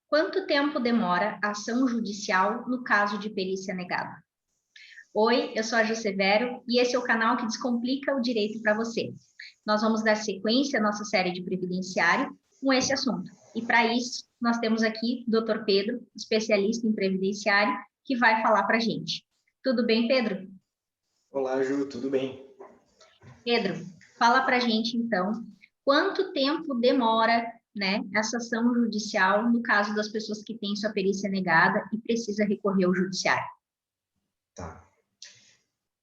Quanto tempo demora a ação judicial no caso de perícia negada? Oi, eu sou a Ju Severo e esse é o canal que descomplica o direito para você. Nós vamos dar sequência à nossa série de previdenciário com esse assunto. E para isso, nós temos aqui o Dr. Pedro, especialista em previdenciário, que vai falar para a gente. Tudo bem, Pedro? Olá, Ju, tudo bem? Pedro, fala para a gente, então, quanto tempo demora, essa ação judicial no caso das pessoas que têm sua perícia negada e precisa recorrer ao judiciário? Tá.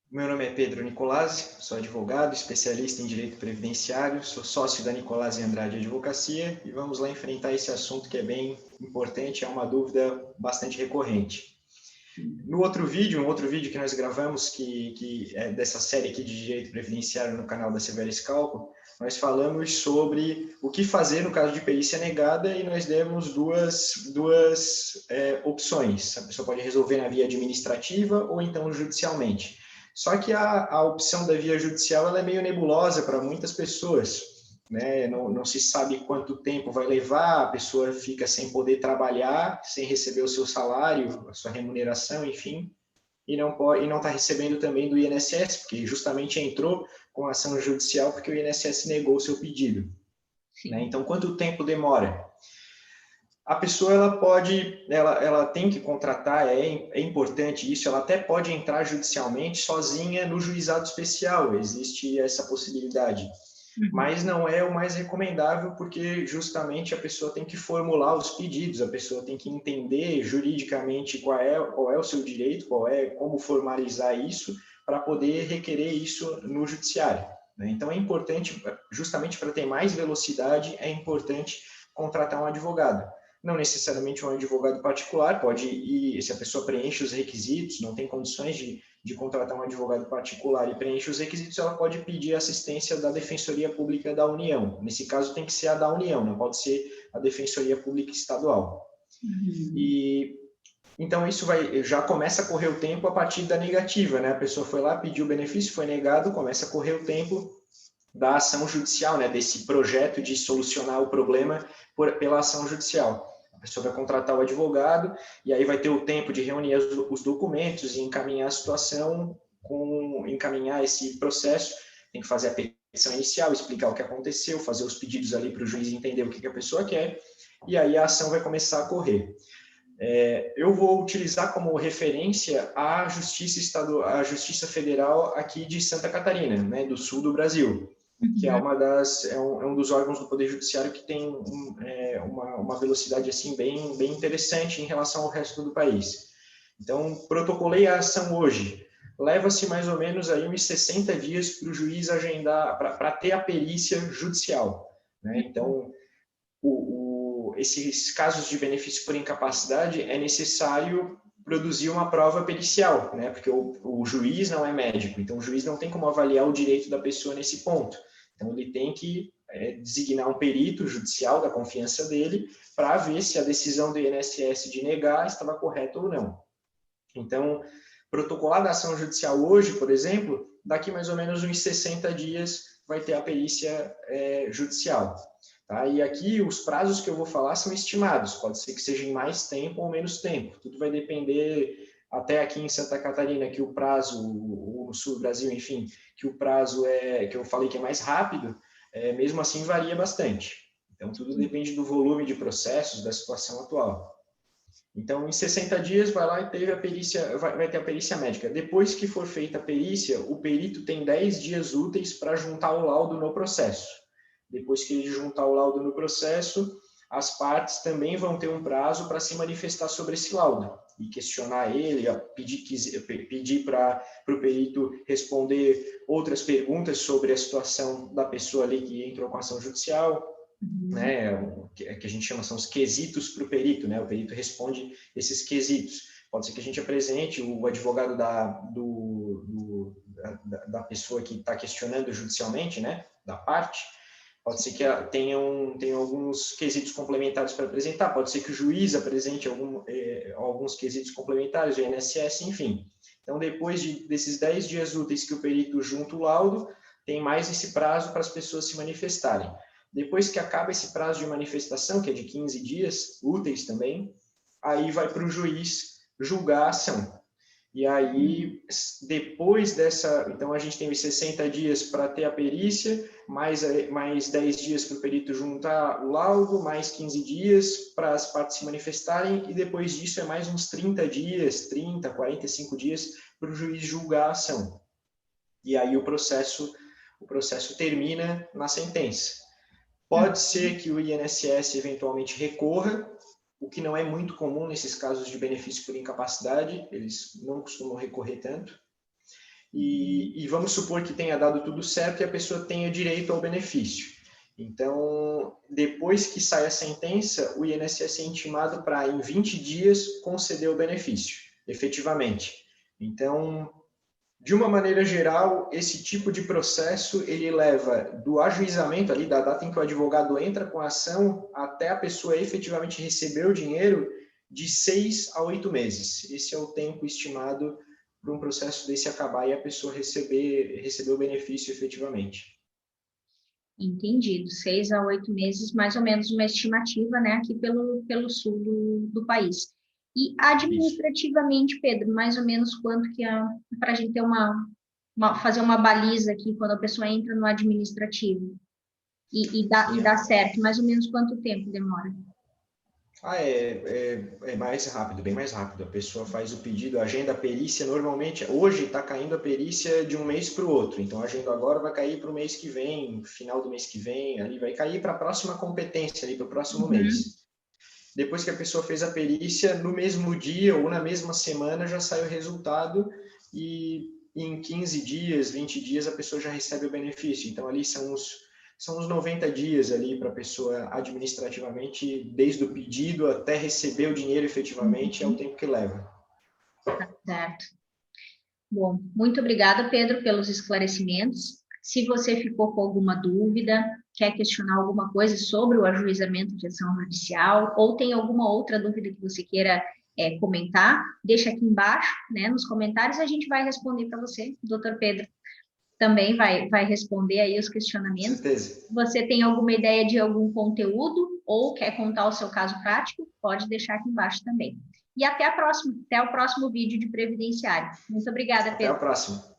Meu nome é Pedro Nicolazzi, sou advogado, especialista em direito previdenciário, sou sócio da Nicolazzi Andrade Advocacia e vamos lá enfrentar esse assunto que é bem importante, é uma dúvida bastante recorrente. No outro vídeo, um outro vídeo que nós gravamos, que é dessa série aqui de direito previdenciário no canal da Severo Scalco, nós falamos sobre o que fazer no caso de perícia negada e nós demos duas opções. A pessoa pode resolver na via administrativa ou então judicialmente. Só que a opção da via judicial ela é meio nebulosa para muitas pessoas, né? Não se sabe quanto tempo vai levar, a pessoa fica sem poder trabalhar, sem receber o seu salário, a sua remuneração, enfim, e não está recebendo também do INSS, porque justamente entrou com a ação judicial porque o INSS negou o seu pedido. Né? Então, quanto tempo demora? A pessoa ela tem que contratar, é importante isso, ela até pode entrar judicialmente sozinha no juizado especial, existe essa possibilidade. Mas não é o mais recomendável, porque justamente a pessoa tem que formular os pedidos, a pessoa tem que entender juridicamente qual é o seu direito, como formalizar isso, para poder requerer isso no judiciário. Né? Então é importante, justamente para ter mais velocidade, é importante contratar um advogado. Não necessariamente um advogado particular, pode ir, se a pessoa preenche os requisitos, não tem condições de contratar um advogado particular e preenche os requisitos, ela pode pedir assistência da Defensoria Pública da União. Nesse caso, tem que ser a da União, não pode ser a Defensoria Pública Estadual. E então, isso já começa a correr o tempo a partir da negativa, né? A pessoa foi lá, pediu o benefício, foi negado, começa a correr o tempo da ação judicial, né? Desse projeto de solucionar o problema pela ação judicial. A pessoa vai contratar o advogado e aí vai ter o tempo de reunir os documentos e encaminhar a situação, encaminhar esse processo, tem que fazer a petição inicial, explicar o que aconteceu, fazer os pedidos ali para o juiz entender o que a pessoa quer, e aí a ação vai começar a correr. Eu vou utilizar como referência a Justiça Federal aqui de Santa Catarina, né, do sul do Brasil, que é um dos órgãos do Poder Judiciário que tem uma velocidade assim bem interessante em relação ao resto do país. Então, protocolei a ação hoje. Leva-se mais ou menos aí uns 60 dias para o juiz agendar, para ter a perícia judicial. Né? Então, esses casos de benefício por incapacidade é necessário produzir uma prova pericial, né? Porque o juiz não é médico, então o juiz não tem como avaliar o direito da pessoa nesse ponto. Então ele tem que designar um perito judicial da confiança dele para ver se a decisão do INSS de negar estava correta ou não. Então, protocolar da ação judicial hoje, por exemplo, daqui mais ou menos uns 60 dias vai ter a perícia judicial. Tá? E aqui os prazos que eu vou falar são estimados, pode ser que seja em mais tempo ou menos tempo, tudo vai depender, até aqui em Santa Catarina, que o prazo, ou no sul do Brasil, enfim, que o prazo que eu falei que é mais rápido, mesmo assim varia bastante. Então, tudo depende do volume de processos, da situação atual. Então, em 60 dias, vai lá e teve a perícia, vai ter a perícia médica. Depois que for feita a perícia, o perito tem 10 dias úteis para juntar o laudo no processo. Depois que ele juntar o laudo no processo, as partes também vão ter um prazo para se manifestar sobre esse laudo e questionar ele, pedir para o perito responder outras perguntas sobre a situação da pessoa ali que entrou com a ação judicial, né, que a gente chama, são os quesitos para o perito, né, o perito responde esses quesitos. Pode ser que a gente apresente o advogado da pessoa que está questionando judicialmente, né, da parte. Pode ser que tenha alguns quesitos complementares para apresentar, pode ser que o juiz apresente alguns quesitos complementares, o INSS, enfim. Então, depois desses 10 dias úteis que o perito junta o laudo, tem mais esse prazo para as pessoas se manifestarem. Depois que acaba esse prazo de manifestação, que é de 15 dias, úteis também, aí vai para o juiz julgar a ação. E aí, depois dessa... Então, a gente tem os 60 dias para ter a perícia, mais 10 dias para o perito juntar o laudo, mais 15 dias para as partes se manifestarem, e depois disso é mais uns 30 dias, 30, 45 dias, para o juiz julgar a ação. E aí o processo termina na sentença. Pode ser que o INSS eventualmente recorra, o que não é muito comum nesses casos de benefício por incapacidade, eles não costumam recorrer tanto. E vamos supor que tenha dado tudo certo e a pessoa tenha direito ao benefício. Então, depois que sai a sentença, o INSS é intimado para, em 20 dias, conceder o benefício, efetivamente. Então, de uma maneira geral, esse tipo de processo, ele leva do ajuizamento ali, da data em que o advogado entra com a ação, até a pessoa efetivamente receber o dinheiro, de 6 a 8 meses. Esse é o tempo estimado para um processo desse acabar e a pessoa receber o benefício efetivamente. Entendido. 6 a 8 meses, mais ou menos uma estimativa, né, aqui pelo sul do país. E administrativamente, Pedro, mais ou menos quanto que para a gente ter fazer uma baliza aqui quando a pessoa entra no administrativo e dá certo, mais ou menos quanto tempo demora? É mais rápido, bem mais rápido. A pessoa faz o pedido, agenda a perícia. Normalmente, hoje está caindo a perícia de um mês para o outro. Então, agenda agora vai cair para o mês que vem, final do mês que vem, ali vai cair para a próxima competência, ali para o próximo mês. Depois que a pessoa fez a perícia, no mesmo dia ou na mesma semana já sai o resultado e em 15 dias, 20 dias, a pessoa já recebe o benefício. Então, ali são uns 90 dias ali para a pessoa administrativamente, desde o pedido até receber o dinheiro efetivamente, é o tempo que leva. Certo. Bom, muito obrigada, Pedro, pelos esclarecimentos. Se você ficou com alguma dúvida, quer questionar alguma coisa sobre o ajuizamento de ação judicial, ou tem alguma outra dúvida que você queira comentar, deixa aqui embaixo, né, nos comentários, a gente vai responder para você. O doutor Pedro também vai responder aí os questionamentos. Com certeza. Você tem alguma ideia de algum conteúdo ou quer contar o seu caso prático? Pode deixar aqui embaixo também. E até a próxima, até o próximo vídeo de previdenciário. Muito obrigada, Pedro. Até a próxima.